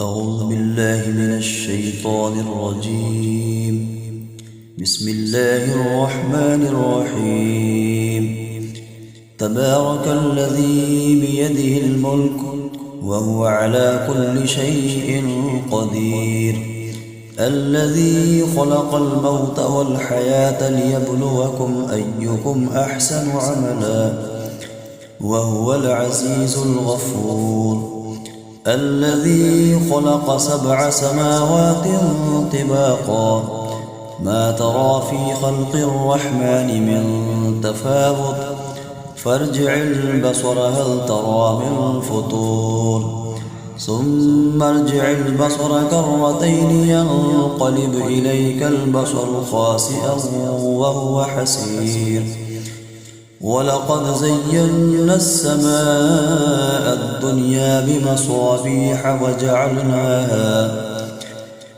أعوذ بالله من الشيطان الرجيم. بسم الله الرحمن الرحيم. تبارك الذي بيده الملك وهو على كل شيء قدير، الذي خلق الموت والحياة ليبلوكم أيكم أحسن عملا، وهو العزيز الغفور، الذي خلق 7 سماوات طباقا، ما ترى في خلق الرحمن من تفاوت، فارجع البصر هل ترى من فطور، ثم ارجع البصر كرتين ينقلب إليك البصر خاسئا وهو حسير. ولقد زينا السماء الدنيا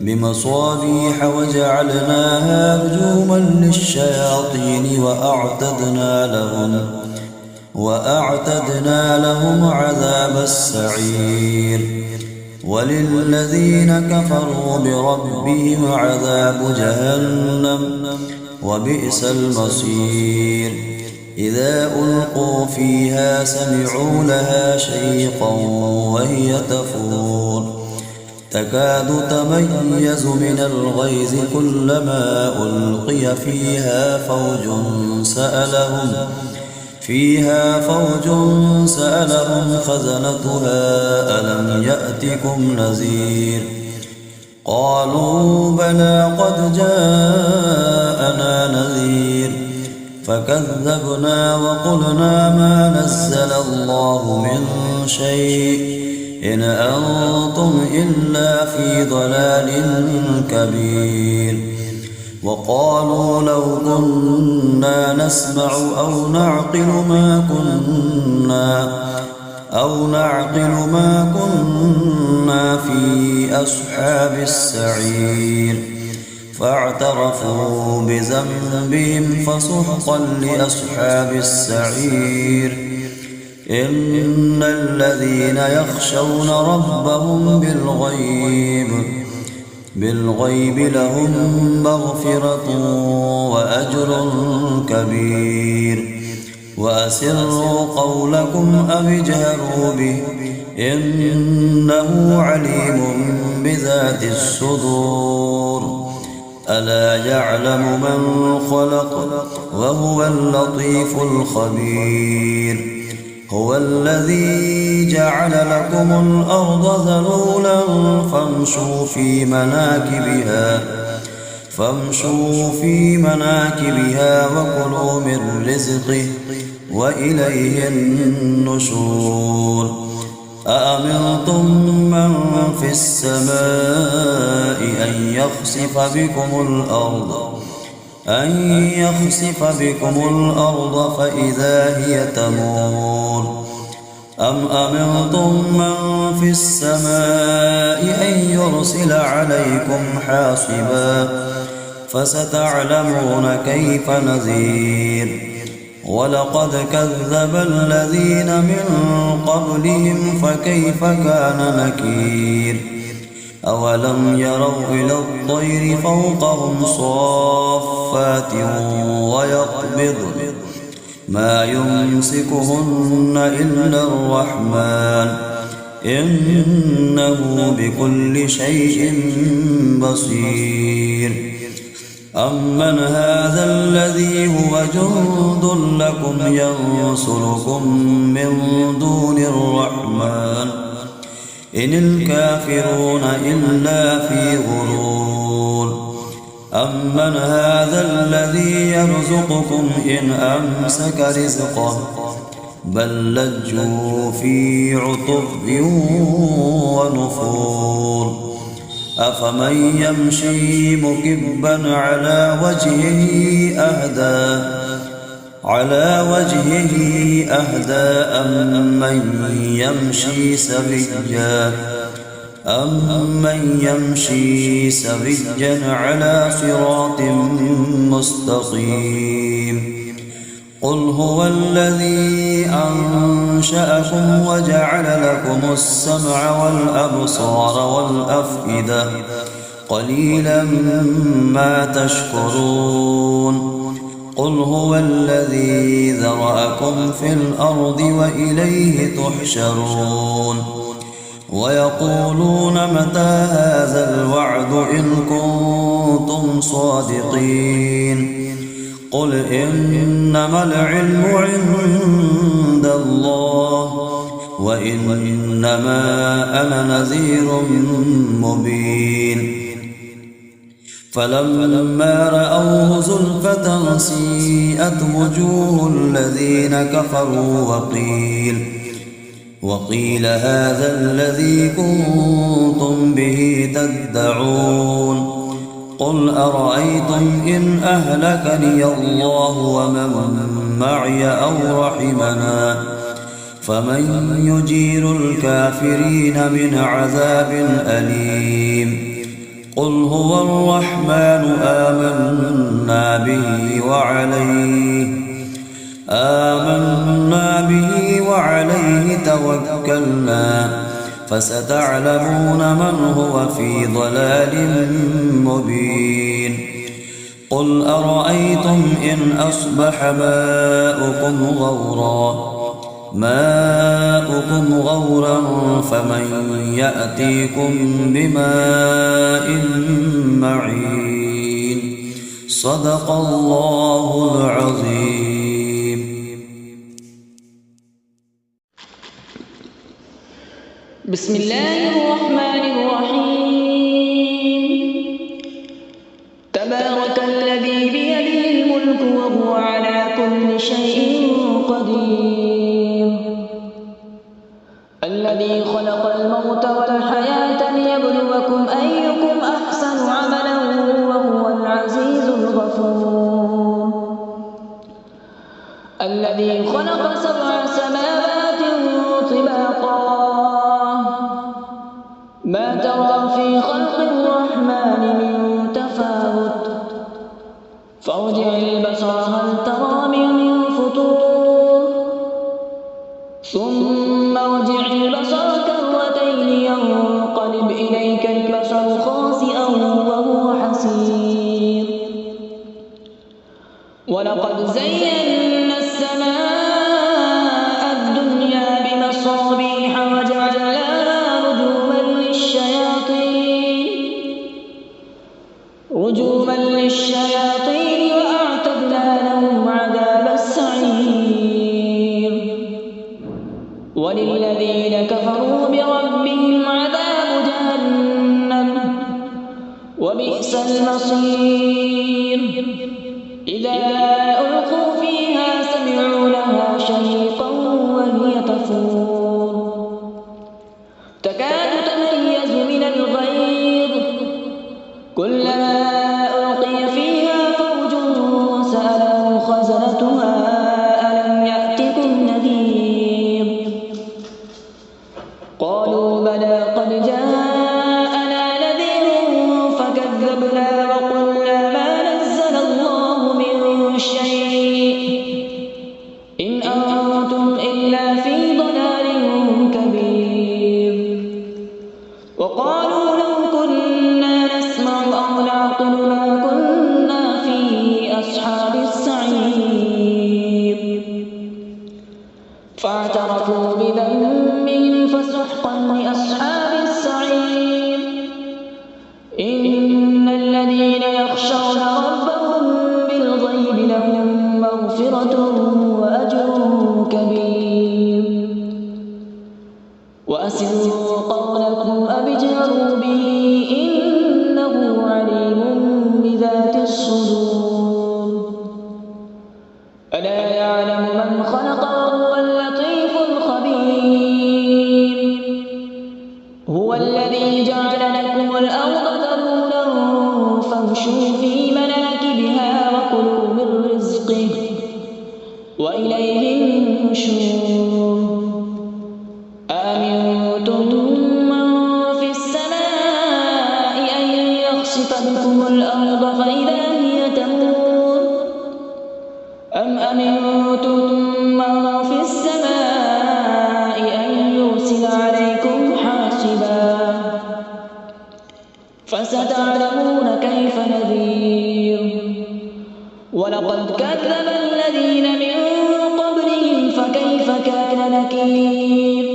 بمصابيح وجعلناها رجوما للشياطين وأعتدنا لهم عذاب السعير. وللذين كفروا بربهم عذاب جهنم وبئس المصير. إذا ألقوا فيها سمعوا لها شيقا وهي تفور، تكاد تميز من الغيظ كلما ألقي فيها فوج سألهم خزنتها ألم يأتكم نذير؟ قالوا بلى قد جاءنا نذير، فكذبنا وقلنا ما نزل الله من شيء إن أنتم إلا في ضلال كبير. وقالوا لو كنا نسمع أو نعقل ما كنا في أصحاب السعير. فاعترفوا بذنبهم فسحقا لأصحاب السعير. إن الذين يخشون ربهم بالغيب لهم مغفرة وأجر كبير. وأسروا قولكم أو اجهروا به إنه عليم بذات الصدور. ألا يعلم من خلق وهو اللطيف الخبير. هو الذي جعل لكم الأرض ذلولا فامشوا في مناكبها وكلوا من رزقه وإليه النشور. أأمنتم من في السماء أن يخسف بكم الأرض فإذا هي تمور، أم أمنتم من في السماء أن يرسل عليكم حاصبا، فستعلمون كيف نذير. ولقد كذب الذين من قبلهم فكيف كان نكير. أولم يروا إلى الطير فوقهم صافات ويقبضن ما يمسكهن إلا الرحمن إنه بكل شيء بصير. أمن هذا الذي هو جند لكم ينصركم من دون الرحمن إن الكافرون إلا في غرور. أمن هذا الذي يرزقكم إن أمسك رزقه بل لجوا في عتب ونفور. أفمن يمشي مكبا على وجهه أهدى أمن يمشي سويا على صراط مستقيم. قل هو الذي أنشأكم وجعل لكم السمع والأبصار والأفئدة قليلا ما تشكرون قل هو الذي ذرأكم في الأرض وإليه تحشرون ويقولون متى هذا الوعد إن كنتم صادقين قل إنما العلم عند الله وإنما أنا نذير مبين فلما رأوه زلفة سيئت وجوه الذين كفروا وقيل هذا الذي كنتم به تدعون قل أرأيتم إن أهلكني الله ومن معي أو رحمنا فمن يجير الكافرين من عذاب أليم قل هو الرحمن آمنا به وعليه توكلنا فستعلمون من هو في ضلال مبين قل أرأيتم إن أصبح ماؤكم غورا فمن يأتيكم بماء معين صدق الله العظيم. بسم الله الرحمن الرحيم. تبارك الذي بيده الملك وهو على كل شيء قدير الذي خلق الموت والحياة ليبلوكم أيكم أحسن عملا وهو العزيز الغفور الذي خلق 7 سماوات طباقا ما ترى في خلق الرحمن من تفاوت فارجع البصر هل ترى من فطور ثم ارجع البصر كرتين ينقلب إليك البصر خاسئا وهو حسير ولقد زينا السماء الدنيا بمصابيح وجعلناها رجوما للشياطين وأعتدنا لهم عذاب السعير وللذين كفروا بربهم عذاب جهنم وبئس المصير إذا ألقوا فيها سمعوا لها شهيقا وهي تفور تكاد تميز من الغيظ كلما ألقي فيها فوج سألهم خزنتها ألم يأتكم نذير قالوا بلى قد جاءنا نذير فكذبنا وقلنا ما نزل الله من شيء إن أنتم إلا في ضلال كبير وقالوا لو كنا نسمع أو نعقل ما كنا في أصحاب السعير فاعترفوا بذنبهم فسحقا لأصحاب السعير إن الذين يخشون ربهم بالغيب لهم مغفرة وأجر كبير وأسروا قولكم أبجهروا به إنه عليم بذات الصدور ألا يعلم من خلق وهو اللطيف الخبير هو الذي جعل لكم الأرض ذلولا فامشوا في مناكبها وكلوا من رزقه وإليه النشور أأمنتم من في السماء أن يخسف بكم الأرض فإذا هي تمور أم أمنتم فستعلمون كيف نذير. ولقد كذب الذين من قبلهم فكيف كان نكير.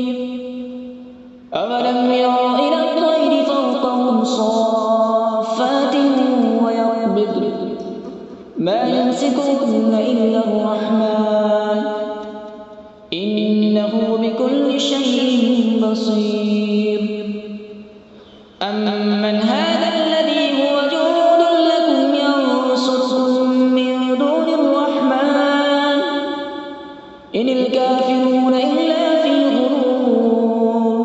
أولم يروا إلى الطير فوقهم صافات ويقبض ما يمسكهن إلا الرحمن إنه بكل شيء بصير. أمن هذا الذي هو جند لكم ينصركم من دون الرحمن إن الكافرون إلا في غرور.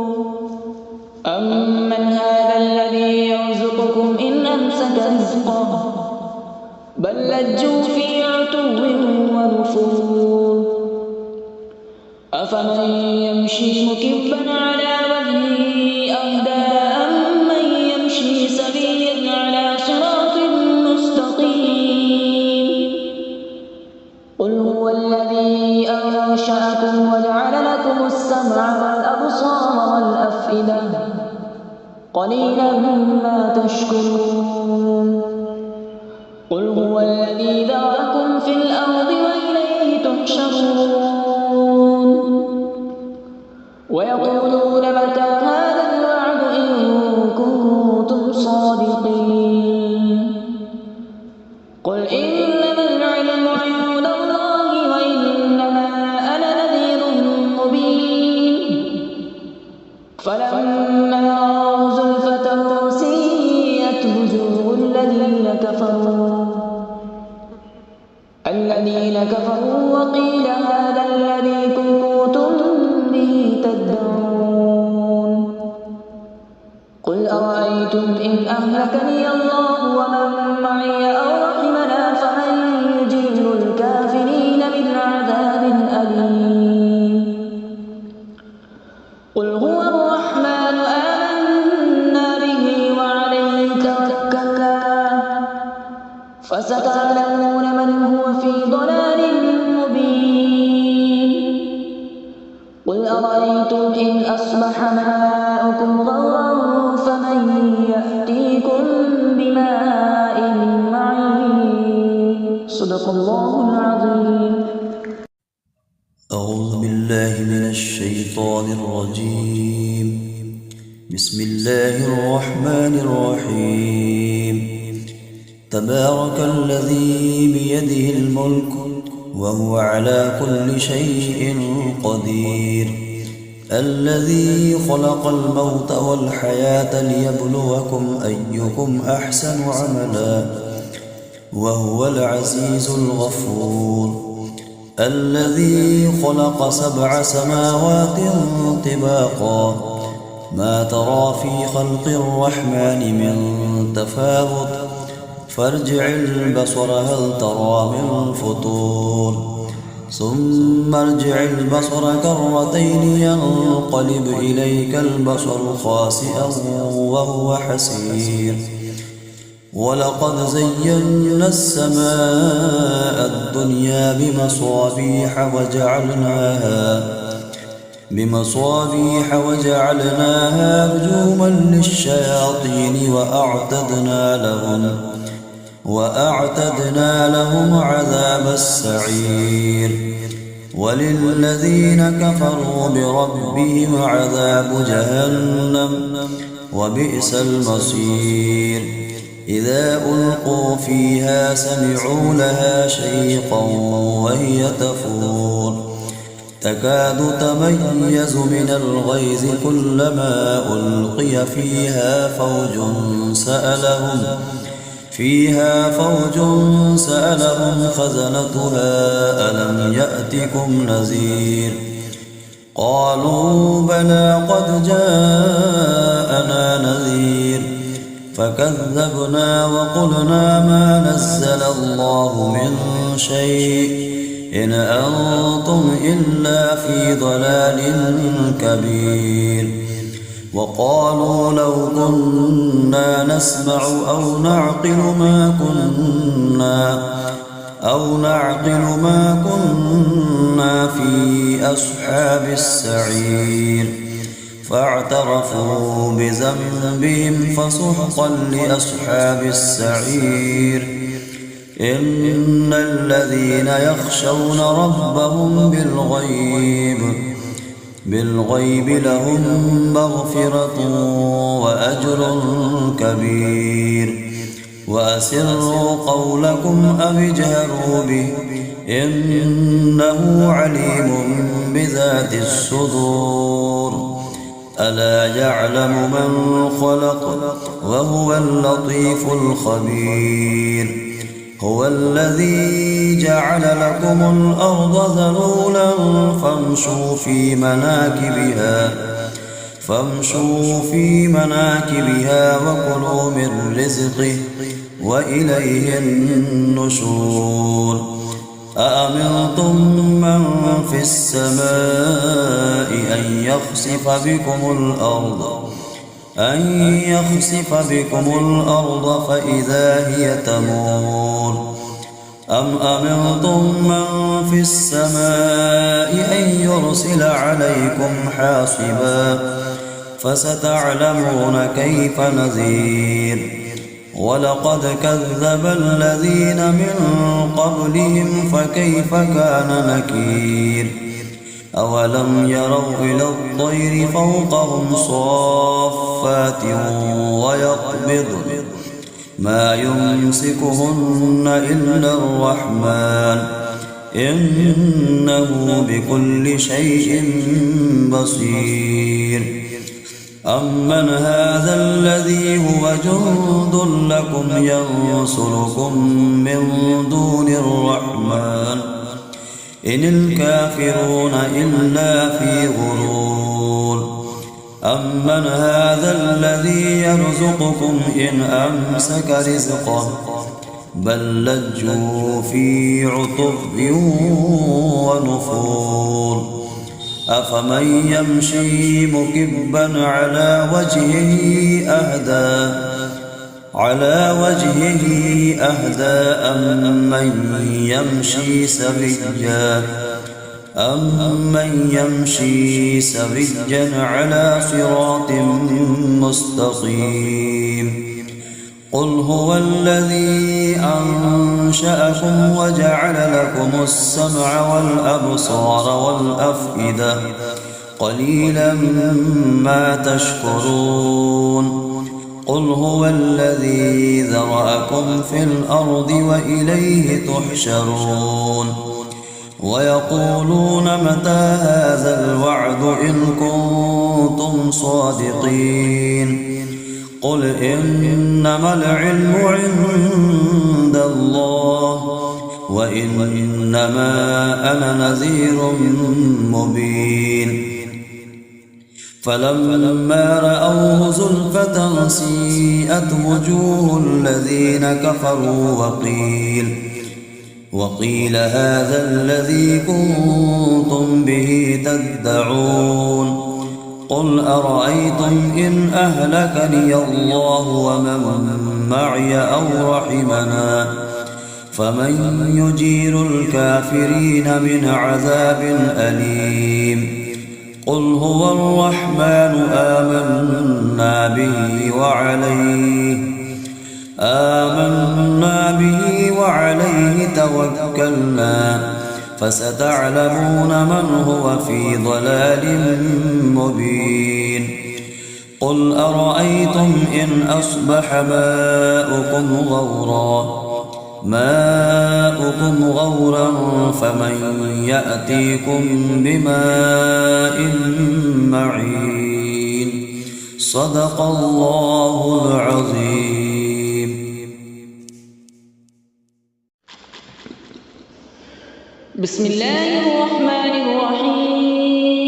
أمن هذا الذي يرزقكم إن أمسك رزقه بل لجوا في عتو ونفور. أفمن يمشي مكبا على وجهه أهدى أمن يمشي سويا على صراط مستقيم. قل هو الذي أنشأكم وجعل لكم السمع والأبصار والأفئدة قليلا ما تشكرون. قل هو الذي ذرأكم في الأرض وإليه تحشرون. ويقولون متى هذا الوعد إن كنتم صادقين. قل إنما العلم عند الله وإنما أنا نذير مبين. فلما رأوا زلفة سيئت وجوه الذين كفروا وقيل هذا الذي كنتم به تدعون. قل أرأيتم إن أهلكني الله ومن معي أو رحمنا فمن يجير الكافرين من عذاب أليم. قل هو الرحمن آمنا به وعليه توكلنا فستعلمون من هو في ضلال مبين. قل أرأيتم إن أصبح ماؤكم غورا فمن يأتيكم بماء معين. صدق الله العظيم. أعوذ بالله من الشيطان الرجيم. بسم الله الرحمن الرحيم. تبارك الذي بيده الملك وهو على كل شيء قدير. الذي خلق الموت والحياة ليبلوكم أيكم أحسن عملا وهو العزيز الغفور. الذي خلق 7 سماوات طباقا ما ترى في خلق الرحمن من تفاوت فارجع البصر هل ترى من فطور ثم ارجع البصر كرتين ينقلب إليك البصر خاسئا وهو حسير. ولقد زينا السماء الدنيا بمصابيح وجعلناها رجوما للشياطين وأعتدنا لهم عذاب السعير. وللذين كفروا بربهم عذاب جهنم وبئس المصير. إذا ألقوا فيها سمعوا لها شيقا وهي تفور تكاد تميز من الغيظ كلما ألقي فيها فوج سألهم خزنتها ألم يأتكم نذير. قالوا بلى قد جاءنا نذير فكذبنا وقلنا ما نزل الله من شيء إن أنتم إلا في ضلال كبير. وقالوا لو كنا نسمع أو نعقل ما كنا في أصحاب السعير. فاعترفوا بذنبهم فسحقا لأصحاب السعير. إن الذين يخشون ربهم بالغيب لهم مغفرة وأجر كبير. وأسروا قولكم أو اجهروا به إنه عليم بذات الصدور. ألا يعلم من خلق وهو اللطيف الخبير. هو الذي جعل لكم الأرض ذلولا فامشوا في مناكبها وكلوا من رزقه وإليه النشور. أأمنتم من في السماء أن يخسف بكم الأرض فإذا هي تمور. أم أمنتم من في السماء أن يرسل عليكم حاصبا فستعلمون كيف نذير. ولقد كذب الذين من قبلهم فكيف كان نكير. أولم يروا إلى الطير فوقهم صافات ويقبضن ما يمسكهن إلا الرحمن إنه بكل شيء بصير. أمن هذا الذي هو جند لكم ينصركم من دون الرحمن إن الكافرون إلا في غرور. أمن هذا الذي يرزقكم إن أمسك رزقه بل لجوا في عتب ونفور. أفمن يمشي مكبا على وجهه أهدى أمن يمشي سويا على صراط مستقيم. قل هو الذي أنشأكم وجعل لكم السمع والأبصار والأفئدة قليلا ما تشكرون. قل هو الذي ذرأكم في الأرض وإليه تحشرون. ويقولون متى هذا الوعد إن كنتم صادقين. قل إنما العلم عند الله وإنما أنا نذير مبين. فلما رأوه زلفة سيئت وجوه الذين كفروا وقيل هذا الذي كنتم به تدعون. قل أرأيتم إن أهلكني الله ومن معي أو رحمنا فمن يجير الكافرين من عذاب أليم. قل هو الرحمن آمنا به وعليه توكلنا فستعلمون من هو في ضلال مبين. قل أرأيتم إن أصبح ماؤكم غورا فمن يأتيكم بماء معين. صدق الله العظيم. بسم الله الرحمن الرحيم.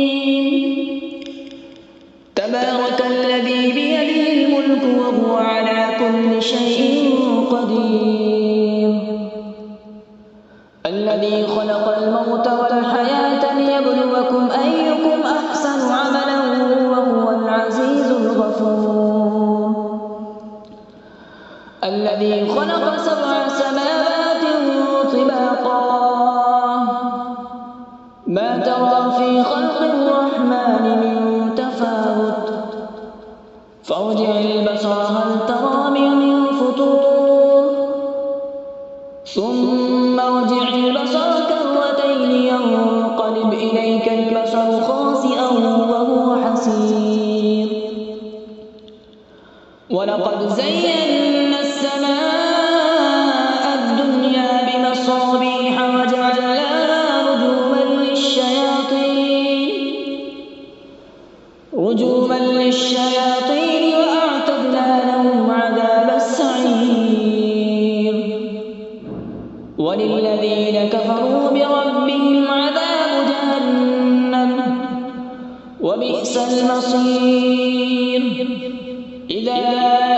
تبارك الذي بيده الملك وهو على كل شيء قدير. الذي خلق الموت والحياة ليبلوكم أيكم أحسن عملا وهو العزيز الغفور. الذي خلق 7 سماوات طباقا ما ترى في خلق الرحمن من تفاوت فارجع البصر هل ترى من فطور ثم ارجع البصر كرتين ينقلب إليك البصر خاسئا وهو حسير ولقد زينا السماء الدنيا بمصابيح وجعلناها رجوما للشياطين وأعتدنا لهم عذاب السعير وللذين كفروا بربهم عذاب جهنم وبئس المصير إذا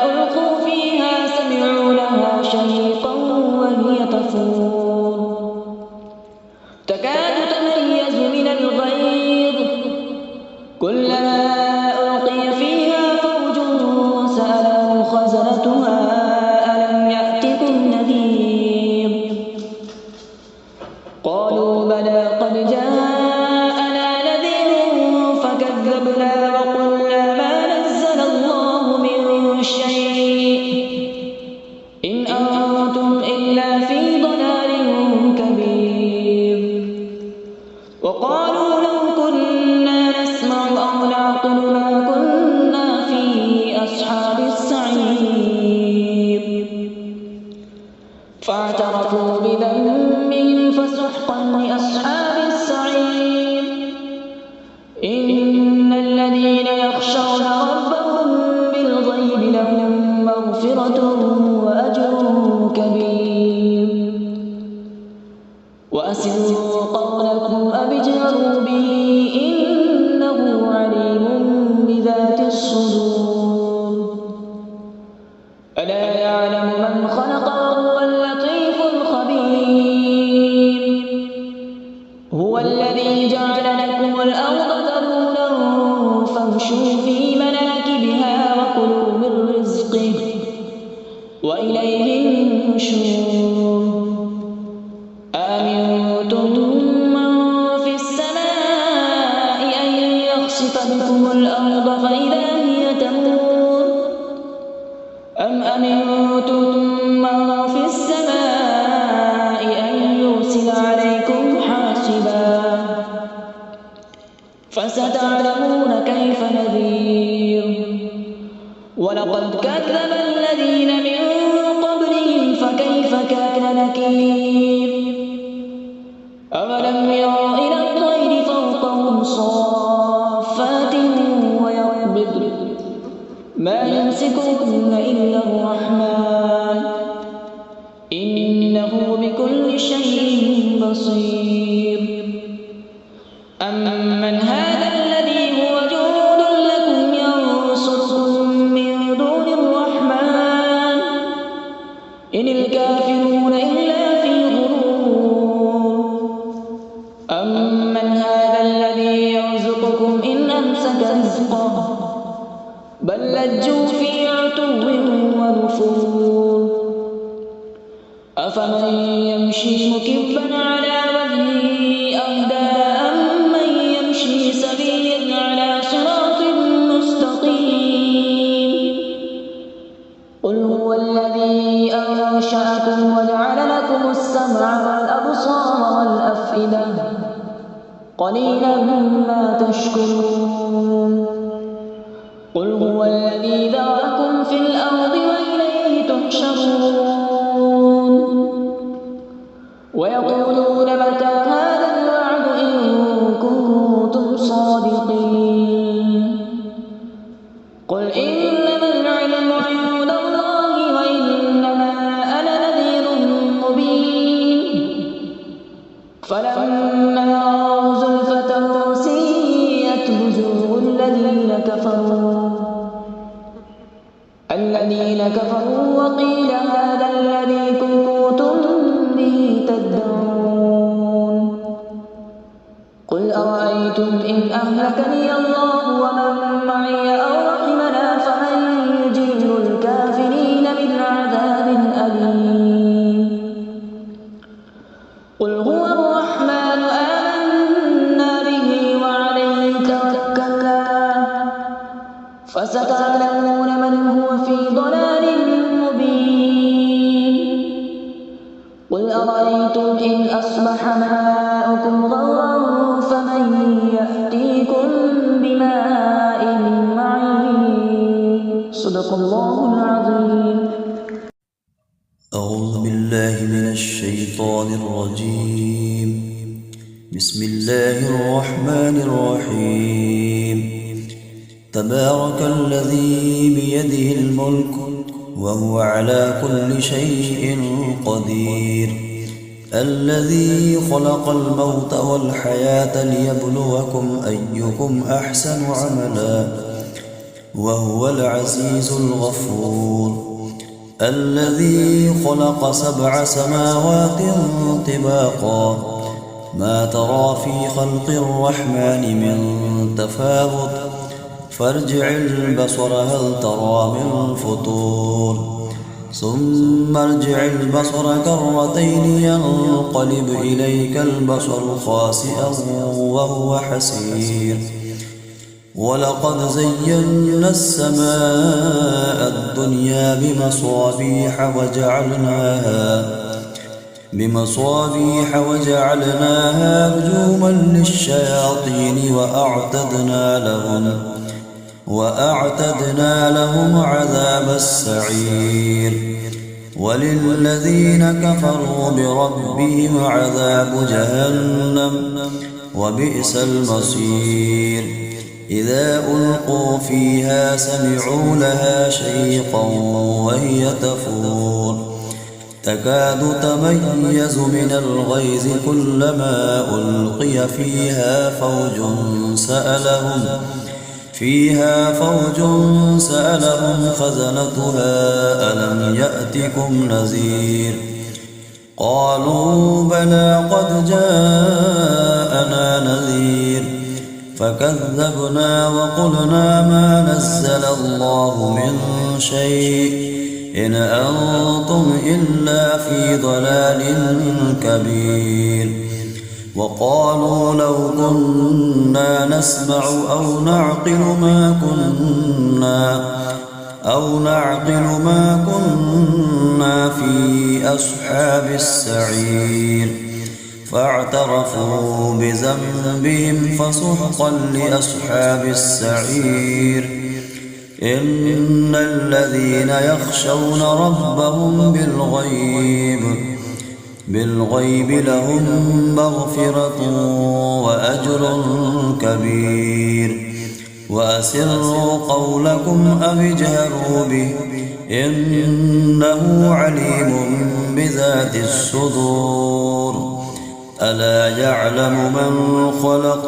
ألقوا فيها سمعوا لها شهيقا وهي تفور تكاد تميز من الغيظ كلما ألقي فيها فوج سألهم خزنتها ألم يأتكم نذير قالوا بلى قد جاءنا نذير فكذبنا وقلنا ما نزل الله من شيء إن أنتم إلا في ضلال كبير وقالوا لو كنا نسمع أو نعقل ما كنا في أصحاب السعير فاعترفوا بذنبهم فسحقا لأصحاب السعير إن الذين يخشون ربهم بالغيب لهم مغفرة وأجر كبير وأسروا قولكم أو اجهروا به إنه عليم بذات الصدور ألا يعلم من خلق وهو اللطيف الخبير هو الذي جعل لكم الأرض ذلولا فامشوا في مناكبها وكلوا من رزقه وإليه النشور أأمنتم من في السماء أن يخسف بكم الأرض فإذا هي تمور أم أمنتم من في السماء أن يرسل عليكم حاصبا فستعلمون كيف نذير ولقد كذب الذين من قبلهم فكيف كان نكير أولم يروا إلى الطير فوقهم صافات ويقبض ما يمسكهن إلا الرحمن إنه بكل شيء بصير أمن هذا الذي هو جند لكم ينصركم من دون الرحمن إن الكافرون إلا في غرور أمن هذا الذي يرزقكم إن أمسك رزقه بل لجوا في عتو ونفور أفمن يمشي مكبا على وجهه أهدى أمن يمشي سويا على صراط مستقيم قل هو الذي أنشأكم وجعل لكم السمع والأبصار والأفئدة قليلا ما تشكرون قل هو الذي ذرأكم في الأرض وإليه تحشرون ويقولون متى هذا الوعد إن كنتم صادقين قل إنما العلم عند الله وإنما أنا نذير مبين فلما رأوا زلفة سيئت وجوه الذين كفروا وقيل هذا الذي كنتم به تدعون قل أرأيتم إن أهلكني الله ومن معي أو رحمنا فمن يجير الكافرين من عذاب أليم قل هو الرحمن آمنا به وعليه توكلنا فستعلمون أرأيتم إن أصبح ماؤكم غورا فمن يأتيكم بماء معين صدق الله العظيم. أعوذ بالله من الشيطان الرجيم. بسم الله الرحمن الرحيم. تبارك الذي بيده الملك وهو على كل شيء قدير، الذي خلق الموت والحياة ليبلوكم أيكم أحسن عملا وهو العزيز الغفور، الذي خلق 7 سماوات طباقا ما ترى في خلق الرحمن من تفاوت فارجع البصر هل ترى من فطور، ثم ارجع البصر كرتين ينقلب إليك البصر خاسئا وهو حسير، ولقد زينا السماء الدنيا بمصابيح وجعلناها رجوما للشياطين وأعتدنا لهم عذاب السعير، وللذين كفروا بربهم عذاب جهنم وبئس المصير، إذا ألقوا فيها سمعوا لها شيقا وهي تفور تكاد تميز من الغيظ كلما ألقي فيها فوج سألهم خزنتها ألم يأتكم نذير، قالوا بلى قد جاءنا نذير فكذبنا وقلنا ما نزل الله من شيء إن أنتم إلا في ضلال كبير، وقالوا لو كنا نسمع أو نعقل ما كنا في أصحاب السعير، فاعترفوا بذنبهم فسحقا لأصحاب السعير، إن الذين يخشون ربهم بالغيب لهم مغفرة وأجر كبير، وأسروا قولكم أو اجهروا به إنه عليم بذات الصدور، ألا يعلم من خلق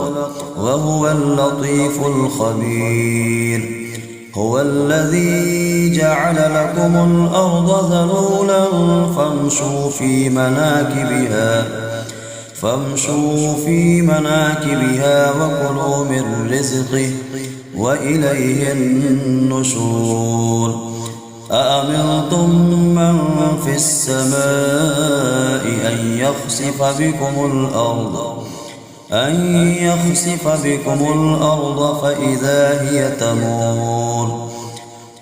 وهو اللطيف الخبير، هو الذي جعل لكم الأرض ذلولا فامشوا في مناكبها وكلوا من رزقه وإليه النشور، أأمنتم من في السماء أن يخسف بكم الأرض فإذا هي تمور،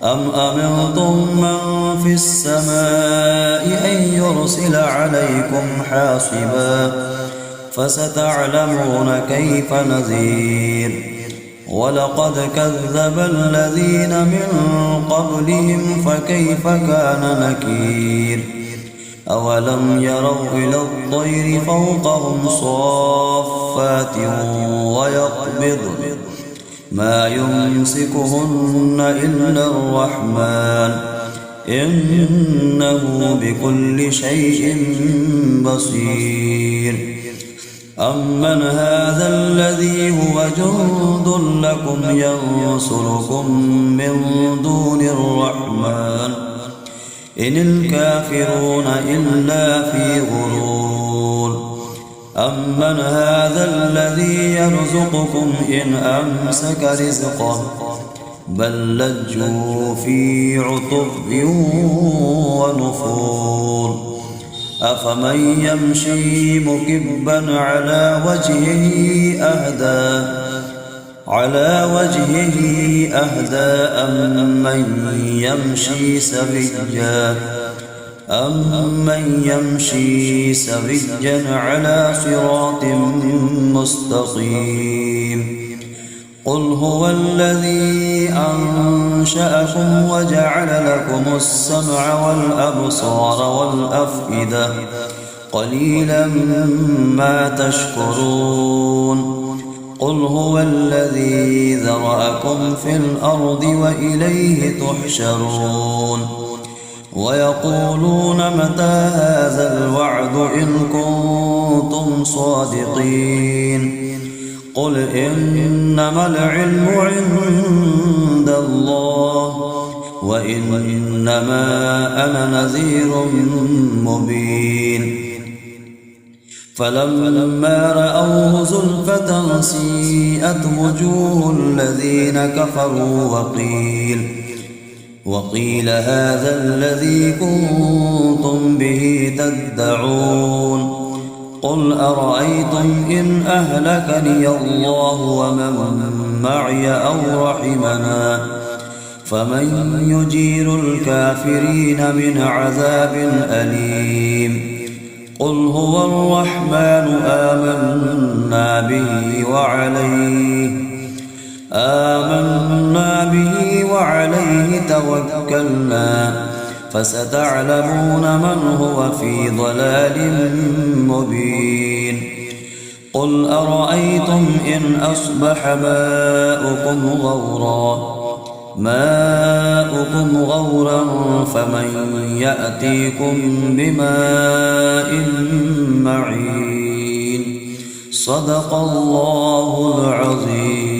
أم أمنتم من في السماء أن يرسل عليكم حاصبا فستعلمون كيف نذير، ولقد كذب الذين من قبلهم فكيف كان نكير، أولم يروا إلى الطير فوقهم صافات ويقبض ما يمسكهن إلا الرحمن إنه بكل شيء بصير، أمن هذا الذي هو جند لكم ينصركم من دون الرحمن إن الكافرون إلا في غرور، أمن هذا الذي يرزقكم إن أمسك رزقه بل لجوا في عتب ونفور، أفمن يمشي مكبا على وجهه أهدى أم من يمشي سويا أمن يمشي سويا على صراط مستقيم قل هو الذي أنشأكم وجعل لكم السمع والأبصار والأفئدة قليلا ما تشكرون قل هو الذي ذرأكم في الأرض وإليه تحشرون ويقولون متى هذا الوعد إن كنتم صادقين قل إنما العلم عند الله وإنما أنا نذير مبين فلما رأوه زلفة سيئت وجوه الذين كفروا وقيل هذا الذي كنتم به تدعون قل أرأيتم إن أهلكني الله ومن معي أو رحمنا فمن يجير الكافرين من عذاب أليم قل هو الرحمن آمنا به وعليه توكلنا فستعلمون من هو في ضلال مبين قل أرأيتم إن أصبح ماؤكم غورا فمن يأتيكم بماء معين صدق الله العظيم.